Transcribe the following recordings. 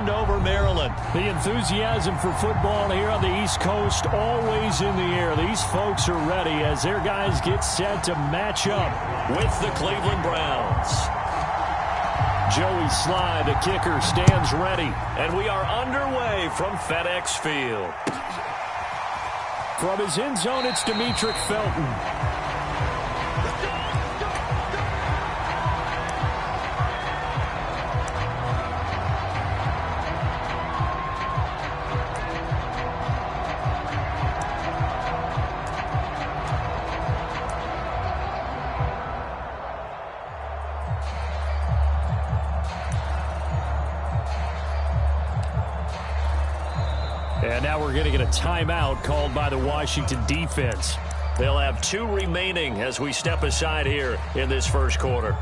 win over Maryland. The enthusiasm for football here on the East Coast always in the air. These folks are ready as their guys get set to match up with the Cleveland Browns. Joey Sly, the kicker, stands ready. And we are underway from FedEx Field. From his end zone, it's Demetric Felton. And now we're going to get a timeout called by the Washington defense. They'll have 2 remaining as we step aside here in this first quarter.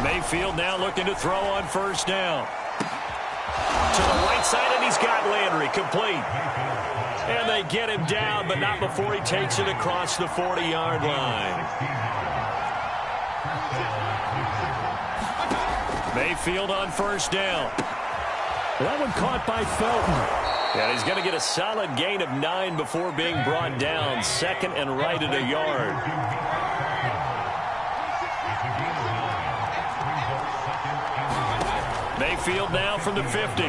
Mayfield now looking to throw on first down. To the right side, and he's got Landry complete. And they get him down, but not before he takes it across the 40-yard line. Mayfield on first down. That one caught by Felton. And he's going to get a solid gain of 9 before being brought down. Second and right at a yard. Mayfield now from the 50.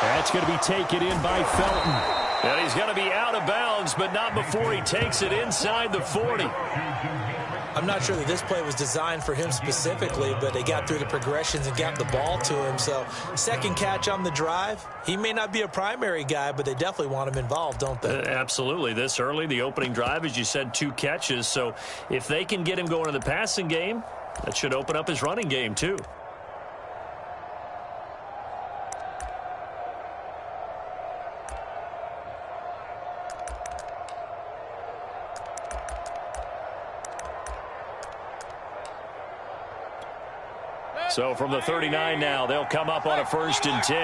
That's going to be taken in by Felton. And he's going to be out of bounds, but not before he takes it inside the 40. I'm not sure that this play was designed for him specifically, but they got through the progressions and got the ball to him. So second catch on the drive. He may not be a primary guy, but they definitely want him involved, don't they? Absolutely. This early, the opening drive, as you said, 2 catches. So if they can get him going in the passing game, that should open up his running game too. So from the 39 now, they'll come up on a 1st and 10.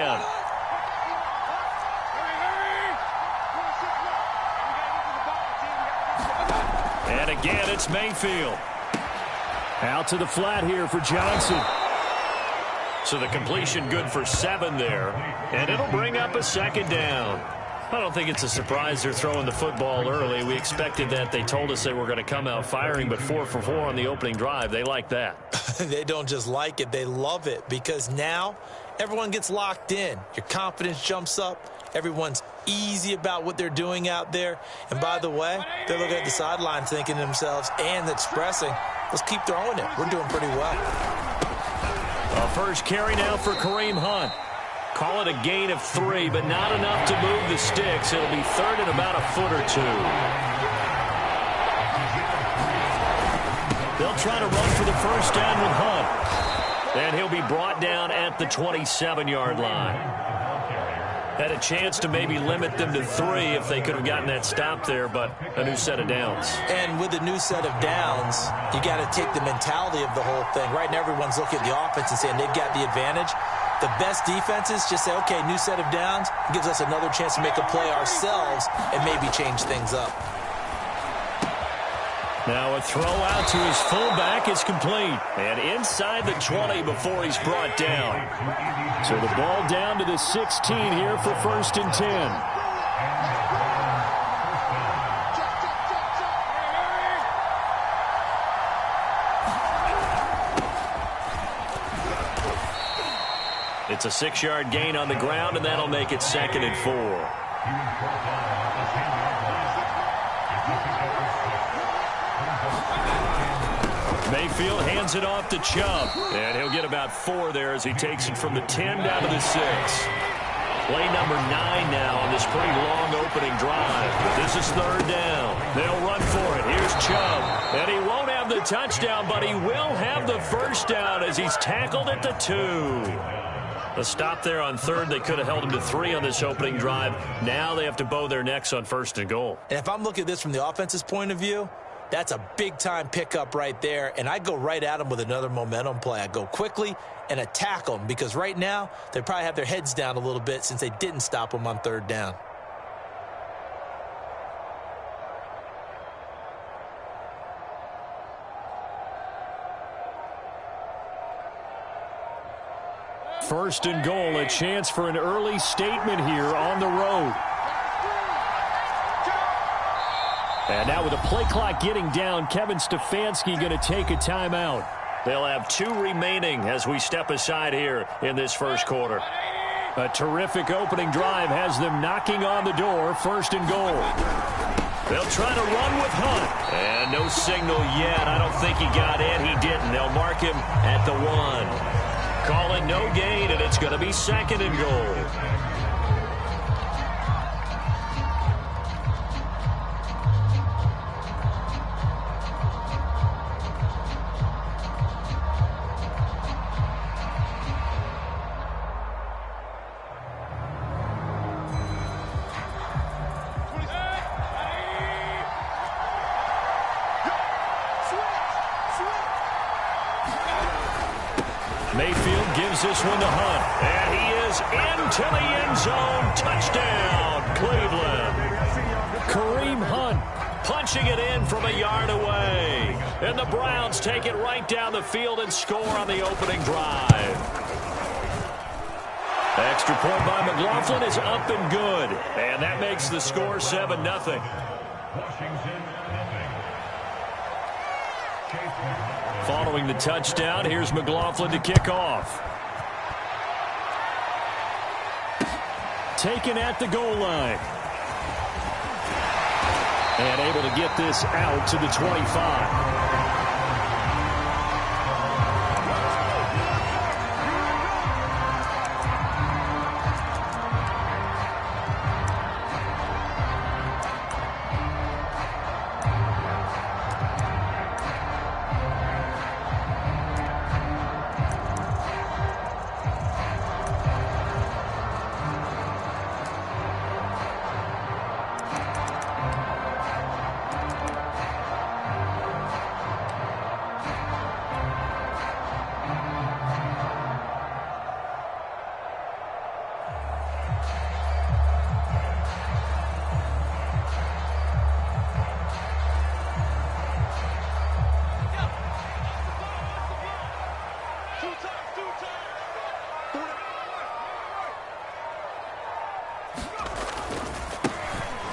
And again, it's Mayfield. Out to the flat here for Johnson. So the completion good for 7 there. And it'll bring up a 2nd down. I don't think it's a surprise they're throwing the football early. We expected that. They told us they were going to come out firing, but 4 for 4 on the opening drive. They like that. They don't just like it. They love it because now everyone gets locked in. Your confidence jumps up. Everyone's easy about what they're doing out there. And by the way, they're looking at the sideline thinking to themselves and expressing, let's keep throwing it. We're doing pretty well. A first carry now for Kareem Hunt. Call it a gain of 3, but not enough to move the sticks. It'll be 3rd and about a foot or 2. They'll try to run for the first down with Hunt. And he'll be brought down at the 27-yard line. Had a chance to maybe limit them to 3 if they could have gotten that stop there, but a new set of downs. And with a new set of downs, you got to take the mentality of the whole thing. Right now, everyone's looking at the offense and saying they've got the advantage. The best defenses just say, okay, new set of downs. It gives us another chance to make a play ourselves and maybe change things up. Now a throw out to his fullback is complete. And inside the 20 before he's brought down. So the ball down to the 16 here for 1st and 10. It's a 6-yard gain on the ground, and that'll make it 2nd and 4. Mayfield hands it off to Chubb, and he'll get about 4 there as he takes it from the 10 down to the 6. Play number 9 now on this pretty long opening drive. But this is 3rd down. They'll run for it. Here's Chubb, and he won't have the touchdown, but he will have the first down as he's tackled at the 2. A stop there on 3rd. They could have held him to 3 on this opening drive. Now they have to bow their necks on 1st and goal. And if I'm looking at this from the offense's point of view, That's a big-time pickup right there, and I go right at them with another momentum play. I go quickly and attack them because right now they probably have their heads down a little bit since they didn't stop them on third down. First and goal, a chance for an early statement here on the road. And now with the play clock getting down, Kevin Stefanski going to take a timeout. They'll have 2 remaining as we step aside here in this first quarter. A terrific opening drive has them knocking on the door. First and goal. They'll try to run with Hunt. And no signal yet. I don't think he got in. He didn't. They'll mark him at the 1. Call it no gain, and it's going to be second and goal. Mayfield gives this one to Hunt. And he is into the end zone. Touchdown, Cleveland. Kareem Hunt punching it in from a yard away. And the Browns take it right down the field and score on the opening drive. Extra point by McLaughlin is up and good. And that makes the score 7-0. Following the touchdown, here's McLaughlin to kick off. Taken at the goal line. And able to get this out to the 25.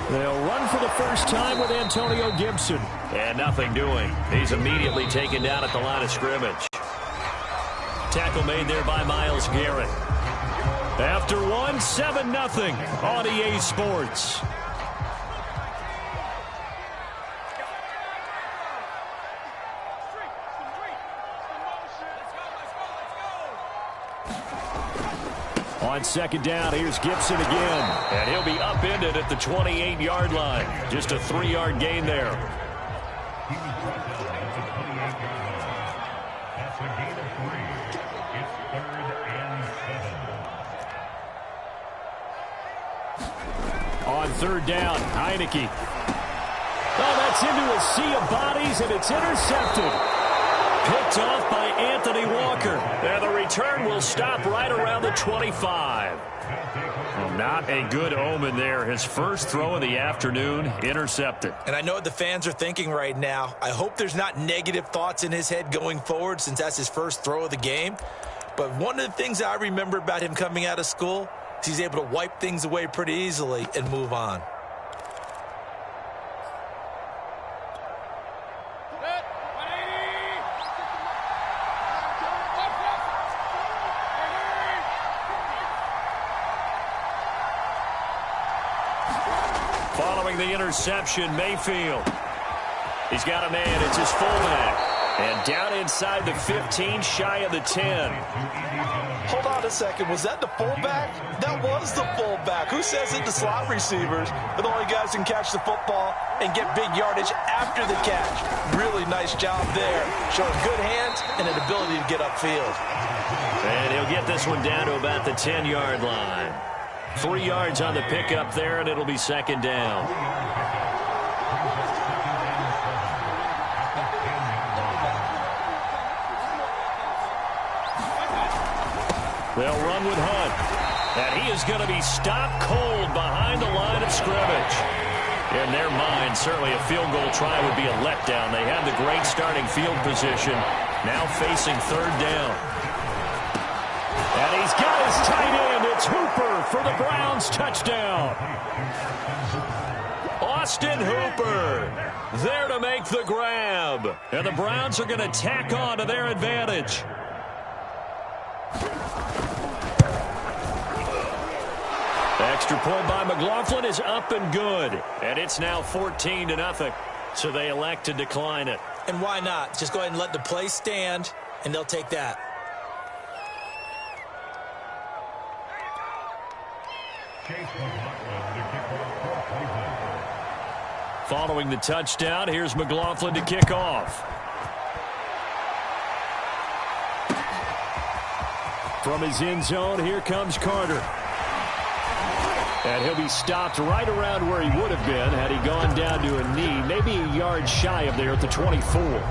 They'll run for the first time with Antonio Gibson. And nothing doing. He's immediately taken down at the line of scrimmage. Tackle made there by Myles Garrett. After 7-0 on EA Sports. On second down, here's Gibson again. And he'll be upended at the 28-yard line. Just a 3-yard gain there. On third down, Heineke. Oh, that's into a sea of bodies, and it's intercepted. Picked off by Anthony Walker. And the return will stop right around the 25. Well, not a good omen there. His first throw of the afternoon, intercepted. And I know what the fans are thinking right now. I hope there's not negative thoughts in his head going forward since that's his first throw of the game. But one of the things I remember about him coming out of school is he's able to wipe things away pretty easily and move on. Following the interception, Mayfield. He's got a man. It's his fullback. And down inside the 15, shy of the 10. Hold on a second. Was that the fullback? That was the fullback. Who says it? The slot receivers are the only guys who can catch the football and get big yardage after the catch. Really nice job there. Showing good hands and an ability to get upfield. And he'll get this one down to about the 10-yard line. 3 yards on the pickup there, and it'll be second down. They'll run with Hunt. And he is going to be stopped cold behind the line of scrimmage. In their mind, certainly a field goal try would be a letdown. They have the great starting field position, now facing third down. And he's got his tight end. It's Hooper for the Browns touchdown. Austin Hooper there to make the grab. And the Browns are going to tack on to their advantage. Extra point by McLaughlin is up and good. And it's now 14-0. So they elect to decline it. And why not? Just go ahead and let the play stand, and they'll take that. Following the touchdown, here's McLaughlin to kick off. From his end zone, here comes Carter. And he'll be stopped right around where he would have been had he gone down to a knee, maybe a yard shy of there at the 24.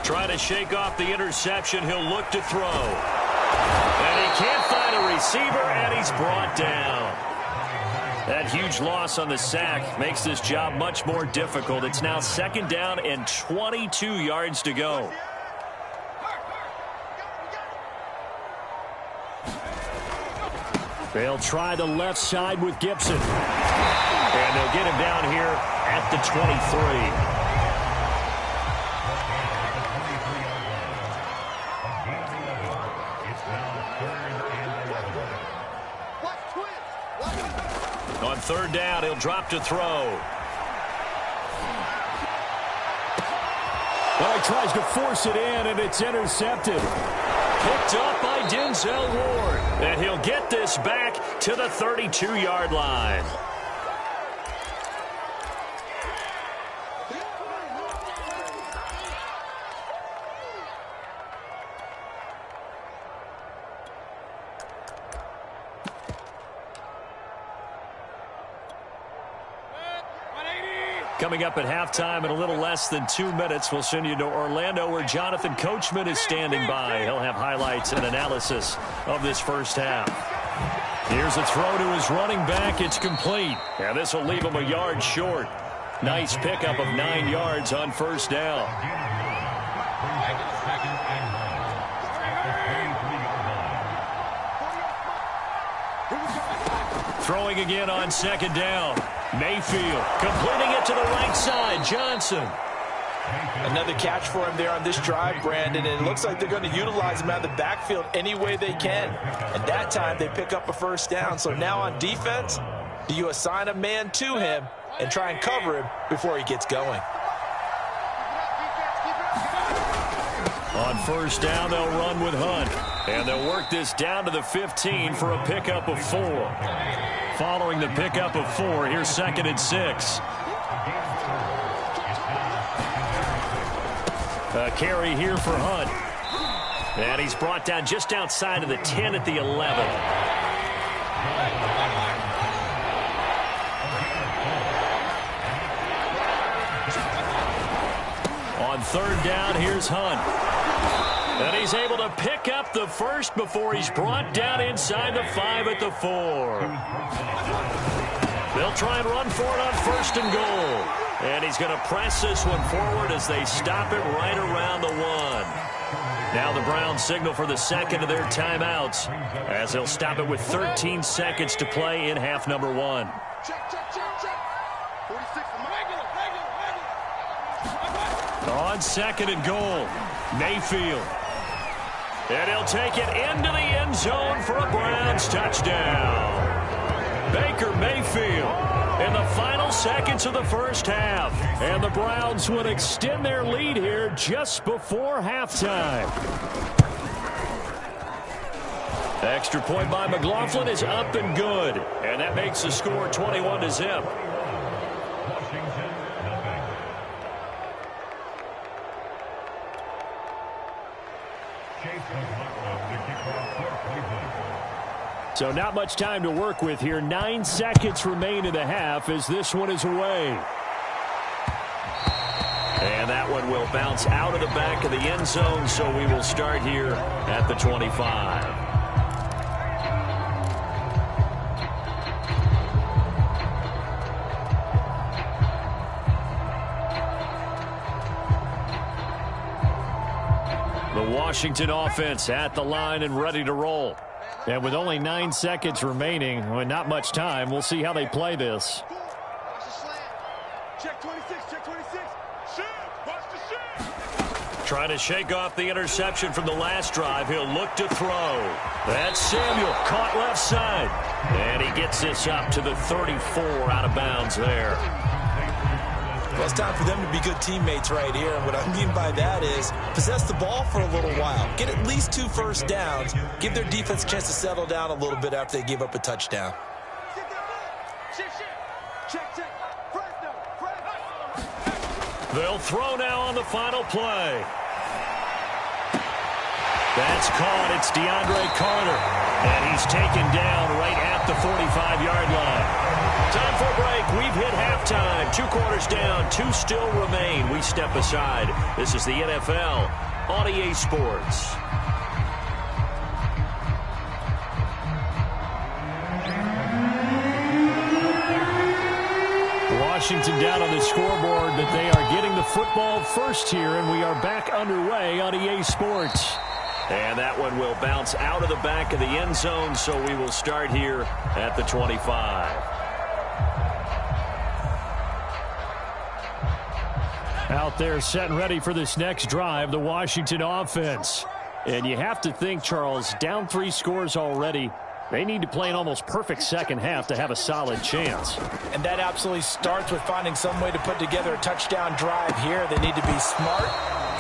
Trying to shake off the interception. He'll look to throw. And he can't find a receiver, and he's brought down. That huge loss on the sack makes this job much more difficult. It's now second down and 22 yards to go. They'll try the left side with Gibson. And they'll get him down here at the 23. On third down, he'll drop to throw. Well, he tries to force it in, and it's intercepted. Picked up by Denzel Ward. And he'll get this back to the 32-yard line. Coming up at halftime in a little less than 2 minutes, we'll send you to Orlando where Jonathan Coachman is standing by. He'll have highlights and analysis of this first half. Here's a throw to his running back. It's complete. And this will leave him a yard short. Nice pickup of 9 yards on first down. Throwing again on second down. Mayfield completing it to the right side. Johnson. Another catch for him there on this drive, Brandon, and it looks like they're going to utilize him out of the backfield any way they can. And that time they pick up a first down. So now on defense, do you assign a man to him and try and cover him before he gets going? On first down, they'll run with Hunt. And they'll work this down to the 15 for a pickup of 4. Following the pickup of 4, here's second and 6. A carry here for Hunt. And he's brought down just outside of the 10 at the 11. On third down, here's Hunt. And he's able to pick up the first before he's brought down inside the 5 at the 4. They'll try and run for it on first and goal. And he's going to press this one forward as they stop it right around the 1. Now the Browns signal for the second of their timeouts as they'll stop it with 13 seconds to play in half number 1. On second and goal, Mayfield. And he'll take it into the end zone for a Browns touchdown. Baker Mayfield in the final seconds of the first half. And the Browns would extend their lead here just before halftime. Extra point by McLaughlin is up and good. And that makes the score 21-0. So not much time to work with here. 9 seconds remain in the half as this one is away. And that one will bounce out of the back of the end zone, so we will start here at the 25. The Washington offense at the line and ready to roll. And with only 9 seconds remaining, and not much time, we'll see how they play this. Check 26, check 26. Shoot, watch the shoot. Trying to shake off the interception from the last drive. He'll look to throw. That's Samuel, caught left side. And he gets this up to the 34, out of bounds there. Well, it's time for them to be good teammates right here. And what I mean by that is possess the ball for a little while. Get at least 2 first downs. Give their defense a chance to settle down a little bit after they give up a touchdown. They'll throw now on the final play. That's caught. It's DeAndre Carter. And he's taken down right at the 45-yard line. Time for a break. We've hit halftime. 2 quarters down. 2 still remain. We step aside. This is the NFL on EA Sports. Washington down on the scoreboard, but they are getting the football first here, and we are back underway on EA Sports. And that one will bounce out of the back of the end zone, so we will start here at the 25. Out there set and ready for this next drive, the Washington offense. And you have to think, Charles, down 3 scores already. They need to play an almost perfect second half to have a solid chance. And that absolutely starts with finding some way to put together a touchdown drive here. They need to be smart,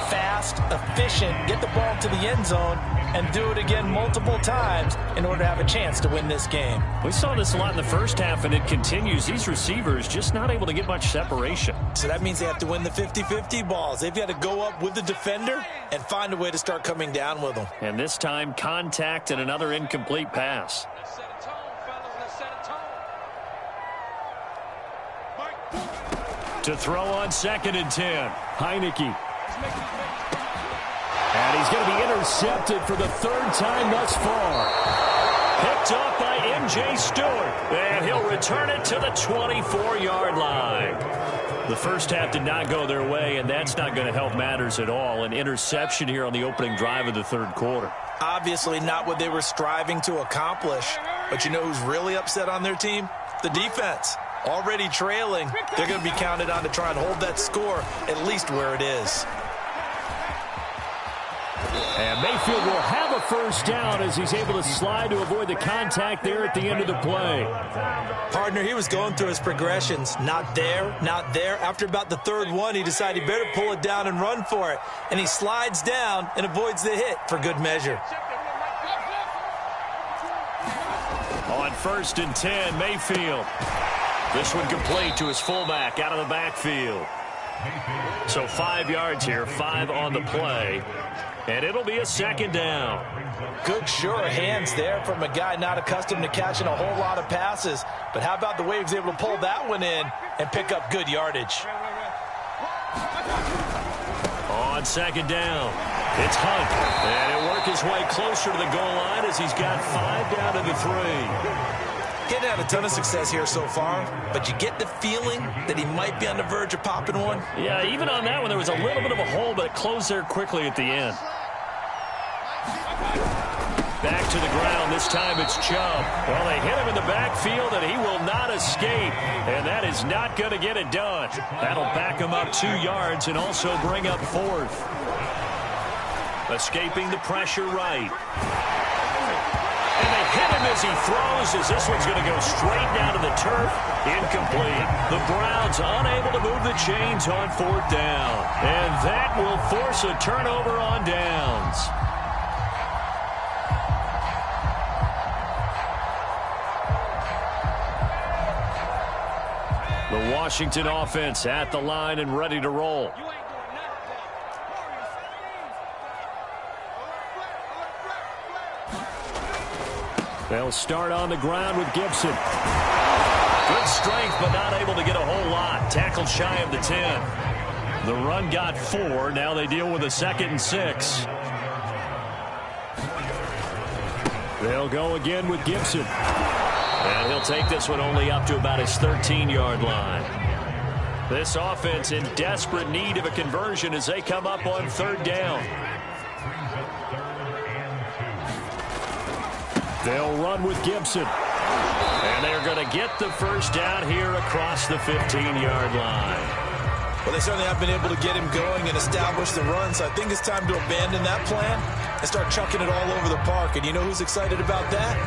fast, efficient, get the ball to the end zone, and do it again multiple times in order to have a chance to win this game. We saw this a lot in the first half, and it continues. These receivers just not able to get much separation. So that means they have to win the 50-50 balls. They've got to go up with the defender and find a way to start coming down with them. And this time, contact and another incomplete pass. Let's set a tone, fellas. Let's set a tone. To throw on 2nd and 10, Heineke. And he's going to be intercepted for the 3rd time thus far. Picked off by M.J. Stewart. And he'll return it to the 24-yard line. The first half did not go their way, and that's not going to help matters at all. An interception here on the opening drive of the 3rd quarter. Obviously not what they were striving to accomplish. But you know who's really upset on their team? The defense. Already trailing. They're going to be counted on to try and hold that score at least where it is. And Mayfield will have a first down as he's able to slide to avoid the contact there at the end of the play. Partner, he was going through his progressions. Not there, not there. After about the 3rd one, he decided he better pull it down and run for it. And he slides down and avoids the hit for good measure. On 1st and 10, Mayfield. This one complete to his fullback out of the backfield. So 5 yards here, 5 on the play. And it'll be a 2nd down. Good, sure hands there from a guy not accustomed to catching a whole lot of passes. But how about the way he was able to pull that one in and pick up good yardage? On 2nd down, it's Hunt. And he'll work his way closer to the goal line as he's got 5 down to the 3. Getting had a ton of success here so far, but you get the feeling that he might be on the verge of popping one. Yeah, even on that one, there was a little bit of a hole, but it closed there quickly at the end. Back to the ground. This time it's Chubb. Well, they hit him in the backfield, and he will not escape. And that is not going to get it done. That'll back him up 2 yards and also bring up 4th. Escaping the pressure right. And they hit him as he throws, as this one's going to go straight down to the turf. Incomplete. The Browns unable to move the chains on 4th down. And that will force a turnover on downs. The Washington offense at the line and ready to roll. They'll start on the ground with Gibson. Good strength, but not able to get a whole lot. Tackled shy of the 10. The run got 4. Now they deal with a 2nd and 6. They'll go again with Gibson. And he'll take this one only up to about his 13-yard line. This offense in desperate need of a conversion as they come up on 3rd down. They'll run with Gibson. And they're going to get the first down here across the 15-yard line. Well, they certainly have been able to get him going and establish the run, so I think it's time to abandon that plan and start chucking it all over the park. And you know who's excited about that?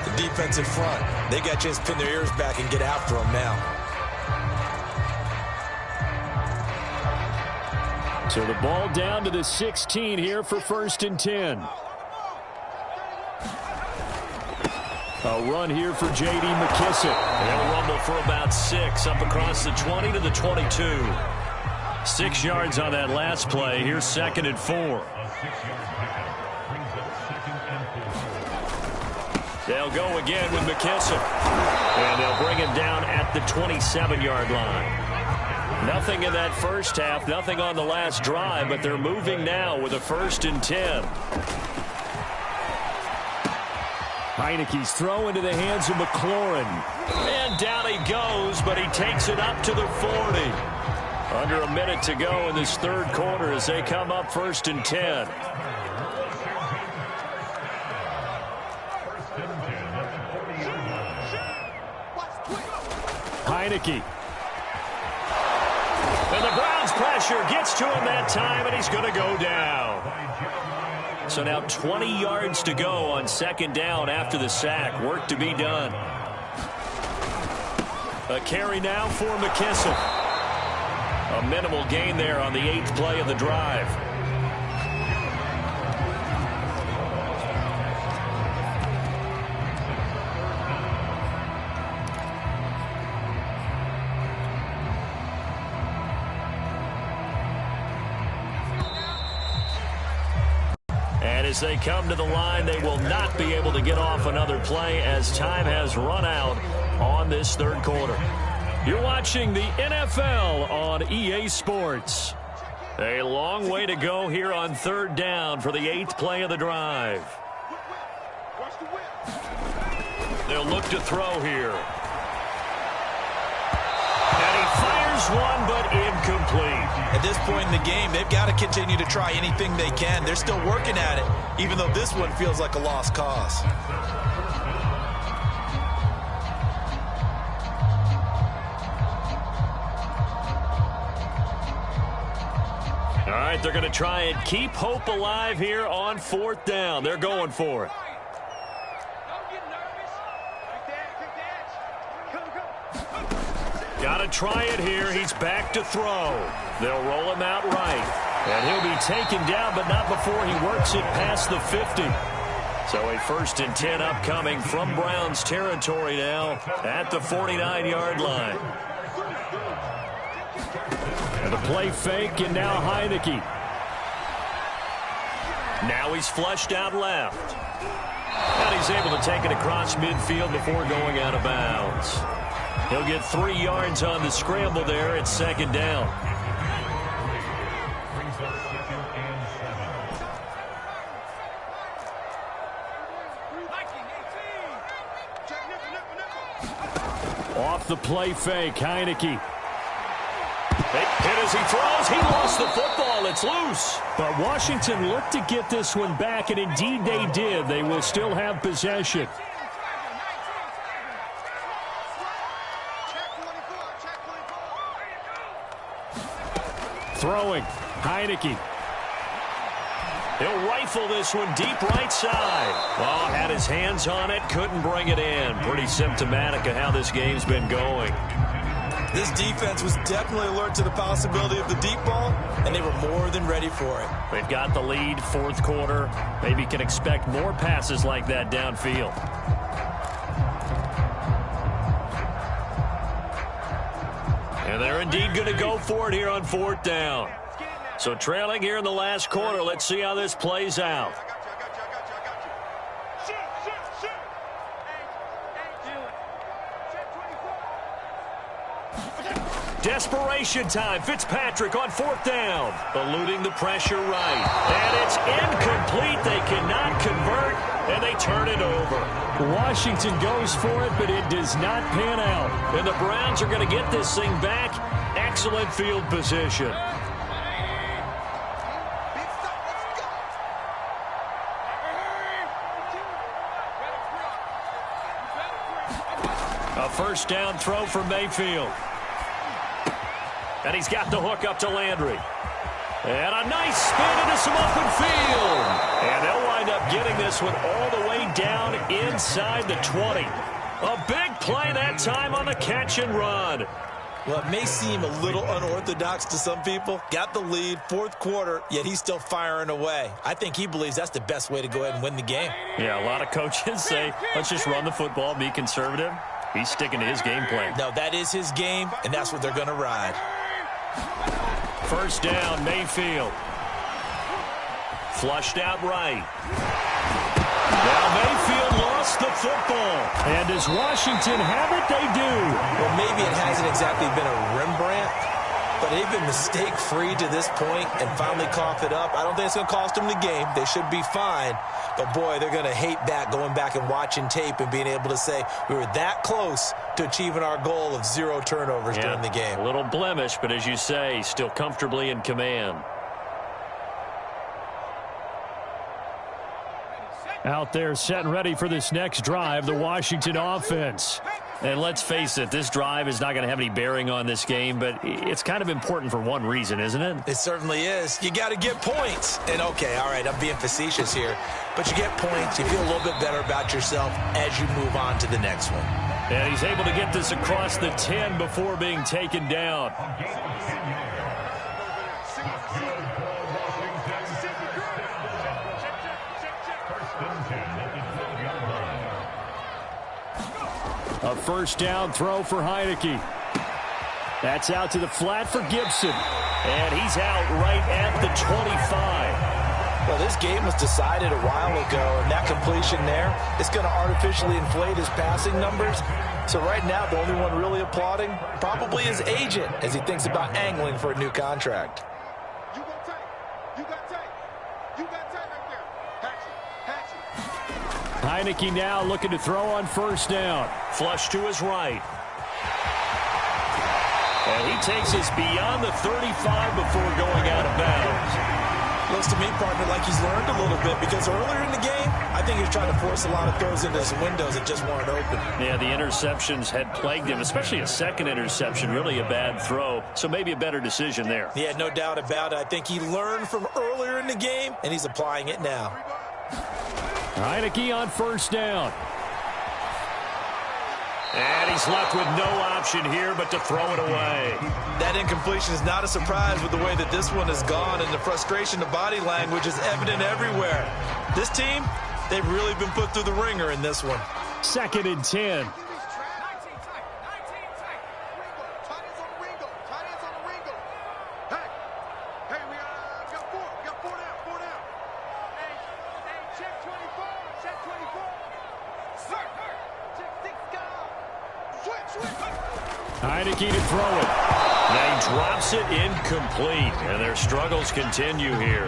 The defensive front. They got a chance to pin their ears back and get after him now. So the ball down to the 16 here for 1st and 10. A run here for J.D. McKissick. They'll rumble for about 6 up across the 20 to the 22. 6 yards on that last play. Here's 2nd and 4. They'll go again with McKissick. And they'll bring him down at the 27-yard line. Nothing in that first half, nothing on the last drive, but they're moving now with a 1st and 10. Heineke's throw into the hands of McLaurin. And down he goes, but he takes it up to the 40. Under a minute to go in this 3rd quarter as they come up 1st and 10. Heineke. And the Browns pressure gets to him that time, and he's going to go down. So now 20 yards to go on 2nd down after the sack. Work to be done. A carry now for McKissick. A minimal gain there on the 8th play of the drive. As they come to the line, they will not be able to get off another play as time has run out on this 3rd quarter. You're watching the NFL on EA Sports. A long way to go here on 3rd down for the 8th play of the drive. They'll look to throw here. And he fires one, but incomplete. At this point in the game, they've got to continue to try anything they can. They're still working at it, even though this one feels like a lost cause. All right, they're going to try and keep hope alive here on 4th down. They're going for it. Got to try it here. He's back to throw. They'll roll him out right. And he'll be taken down, but not before he works it past the 50. So a 1st and 10 upcoming from Browns territory now at the 49-yard line. And the play fake, and now Heineke. Now he's flushed out left. And he's able to take it across midfield before going out of bounds. He'll get 3 yards on the scramble there at 2nd down. Off the play fake, Heineke. Hit as he throws. He lost the football. It's loose. But Washington looked to get this one back, and indeed they did. They will still have possession. Throwing, Heineke. He'll rifle this one deep right side. Oh, had his hands on it, couldn't bring it in. Pretty symptomatic of how this game's been going. This defense was definitely alert to the possibility of the deep ball, and they were more than ready for it. They've got the lead, 4th quarter. Maybe can expect more passes like that downfield. And they're indeed going to go for it here on 4th down. So trailing here in the last quarter, let's see how this plays out. Desperation time. Fitzpatrick on 4th down. Eluding the pressure right. And it's incomplete. They cannot convert, and they turn it over. Washington goes for it, but it does not pan out. And the Browns are going to get this thing back. Excellent field position. A first down throw for Mayfield. And he's got the hook up to Landry. And a nice spin into some open field. And they'll wind up getting this one all the way down inside the 20. A big play that time on the catch and run. Well, it may seem a little unorthodox to some people. Got the lead, 4th quarter, yet he's still firing away. I think he believes that's the best way to go ahead and win the game. Yeah, a lot of coaches say, let's just run the football, be conservative. He's sticking to his game plan. No, that is his game, and that's what they're going to ride. First down, Mayfield. Flushed out right. Now Mayfield lost the football. And does Washington have it? They do. Well, maybe it hasn't exactly been a Rembrandt, but they've been mistake-free to this point and finally cough it up. I don't think it's going to cost them the game. They should be fine. But, boy, they're going to hate that, going back and watching tape and being able to say we were that close to achieving our goal of 0 turnovers during the game. A little blemish, but as you say, still comfortably in command. Out there set and ready for this next drive, the Washington offense. And let's face it, this drive is not going to have any bearing on this game, but it's kind of important for one reason, isn't it? It certainly is. You got to get points. And, okay, all right, I'm being facetious here, but you get points. You feel a little bit better about yourself as you move on to the next one. And he's able to get this across the 10 before being taken down. A first down throw for Heineke. That's out to the flat for Gibson. And he's out right at the 25. Well, this game was decided a while ago, and that completion there is going to artificially inflate his passing numbers. So right now, the only one really applauding probably his agent as he thinks about angling for a new contract. You got tape. You got tape. You got tape right there. Hatch it. Heineke now looking to throw on first down. Flush to his right. And he takes us beyond the 35 before going out of bounds. Looks to me, partner, like he's learned a little bit because earlier in the game, I think he was trying to force a lot of throws into some windows that just weren't open. Yeah, the interceptions had plagued him, especially a second interception, really a bad throw. So maybe a better decision there. Yeah, no doubt about it. I think he learned from earlier in the game, and he's applying it now. Heineke on first down. And he's left with no option here but to throw it away. That incompletion is not a surprise with the way that this one has gone, and the frustration, the body language is evident everywhere. This team, they've really been put through the ringer in this one. 2nd and 10. Heineke to throw it. Now he drops it incomplete, and their struggles continue here.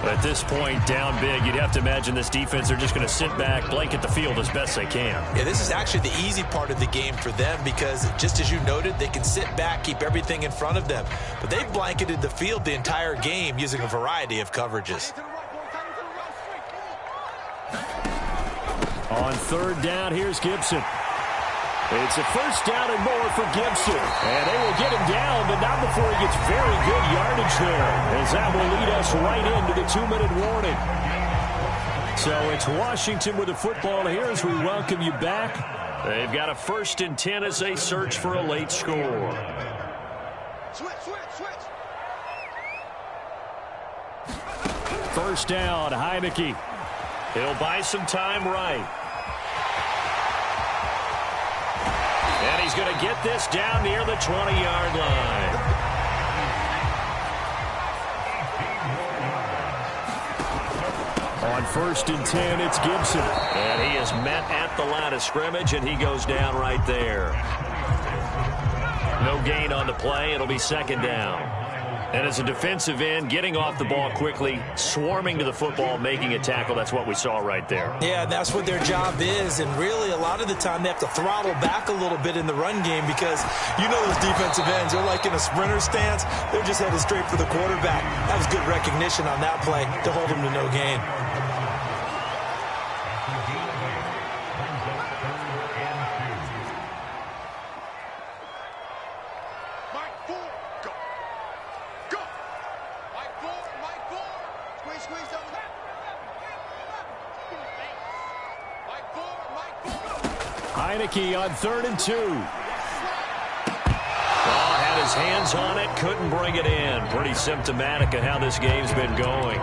At this point, down big, you'd have to imagine this defense, they're just going to sit back, blanket the field as best they can. Yeah, this is actually the easy part of the game for them because, just as you noted, they can sit back, keep everything in front of them. But they've blanketed the field the entire game using a variety of coverages. On 3rd down, here's Gibson. It's a first down and more for Gibson. And they will get him down, but not before he gets very good yardage there, as that will lead us right into the 2-minute warning. So it's Washington with the football here as we welcome you back. They've got a 1st and 10 as they search for a late score. Switch. First down, Heineke. He'll buy some time right. And he's going to get this down near the 20-yard line. On 1st and 10, it's Gibson. And he is met at the line of scrimmage, and he goes down right there. No No gain on the play. It'll be second down. And as a defensive end, getting off the ball quickly, swarming to the football, making a tackle, that's what we saw right there. Yeah, that's what their job is. And really, a lot of the time, they have to throttle back a little bit in the run game because you know those defensive ends, they're like in a sprinter stance. They're just headed straight for the quarterback. That was good recognition on that play to hold him to no gain. Heineke on 3rd and 2. Had his hands on it, couldn't bring it in. Pretty symptomatic of how this game's been going.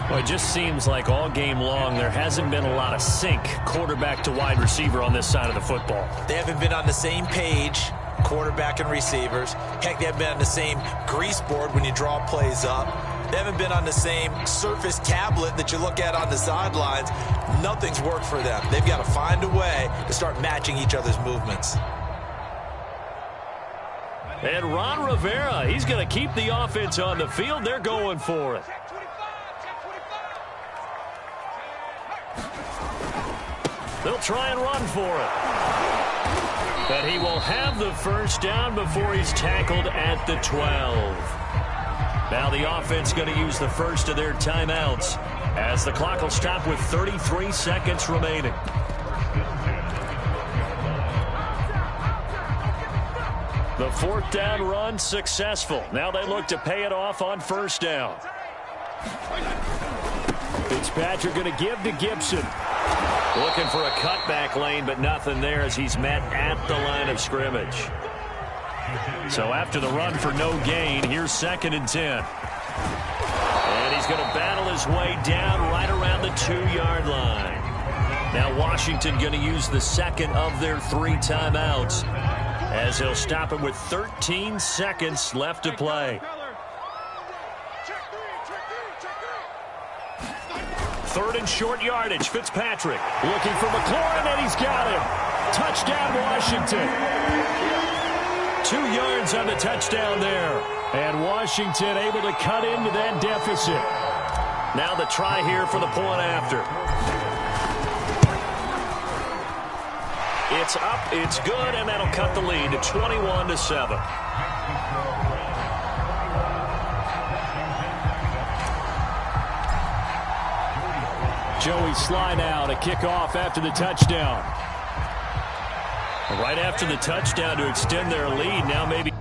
Well, it just seems like all game long there hasn't been a lot of sync quarterback to wide receiver on this side of the football. They haven't been on the same page, quarterback and receivers. Heck, they haven't been on the same grease board when you draw plays up. They haven't been on the same Surface tablet that you look at on the sidelines. Nothing's worked for them. They've got to find a way to start matching each other's movements. And Ron Rivera, he's going to keep the offense on the field. They're going for it. They'll try and run for it. But he will have the first down before he's tackled at the 12. Now the offense going to use the first of their timeouts as the clock will stop with 33 seconds remaining. The 4th down run successful. Now they look to pay it off on 1st down. Fitzpatrick going to give to Gibson. Looking for a cutback lane, but nothing there as he's met at the line of scrimmage. So after the run for no gain, here's 2nd and 10. And he's going to battle his way down right around the 2-yard line. Now Washington going to use the second of their 3 timeouts as he'll stop it with 13 seconds left to play. 3rd and short yardage. Fitzpatrick looking for McLaurin, and he's got him. Touchdown, Washington. 2 yards on the touchdown there. And Washington able to cut into that deficit. Now the try here for the point after. It's up, it's good, and that'll cut the lead to 21-7. Joey Sly now to kick off after the touchdown. Right after the touchdown to extend their lead, now maybe